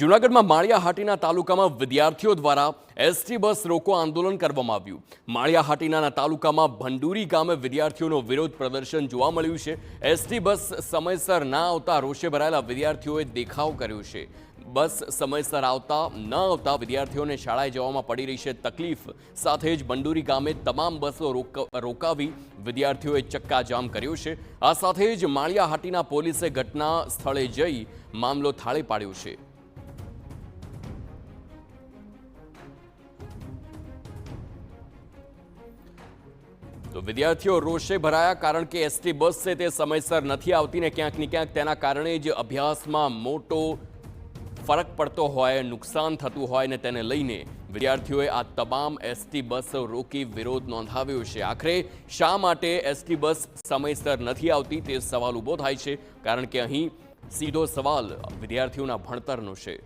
જૂનાગઢમાં માળિયાહાટીના તાલુકામાં વિદ્યાર્થીઓ દ્વારા એસટી બસ રોકો આંદોલન કરવામાં આવ્યું। માળિયાહાટીના તાલુકામાં ભંડુરી ગામે વિદ્યાર્થીઓનો વિરોધ પ્રદર્શન જોવા મળ્યું છે। એસટી બસ સમયસર ના આવતા રોષે ભરાયેલા વિદ્યાર્થીઓએ દેખાવ કર્યો છે। બસ સમયસર ન આવતા વિદ્યાર્થીઓને શાળાએ જવામાં પડી રહી છે તકલીફ। સાથે જ ભંડુરી ગામે તમામ બસો રોકાવી વિદ્યાર્થીઓએ ચક્કાજામ કર્યો છે। આ સાથે જ માળિયાહાટીના પોલીસે ઘટના સ્થળે જઈ મામલો થાળે પાડ્યો છે। तो विद्यार्थीओ रोषे भराया कारण के एसटी बस से ते समयसर नहीं आवती ने क्यांक ने क्यांक तेना कारणे ज अभ्यास में मोटो फरक पड़तो होय, नुकसान थतुं होय ने तेने लईने विद्यार्थीओए आ तमाम एसटी बस रोकी विरोध नोंधाव्यो छे। आखरे शा माटे एसटी बस समयसर नहीं आवती ते सवाल ऊभो थाय छे, कारण के अहीं सीधो सवाल विद्यार्थीओना भणतरनो छे।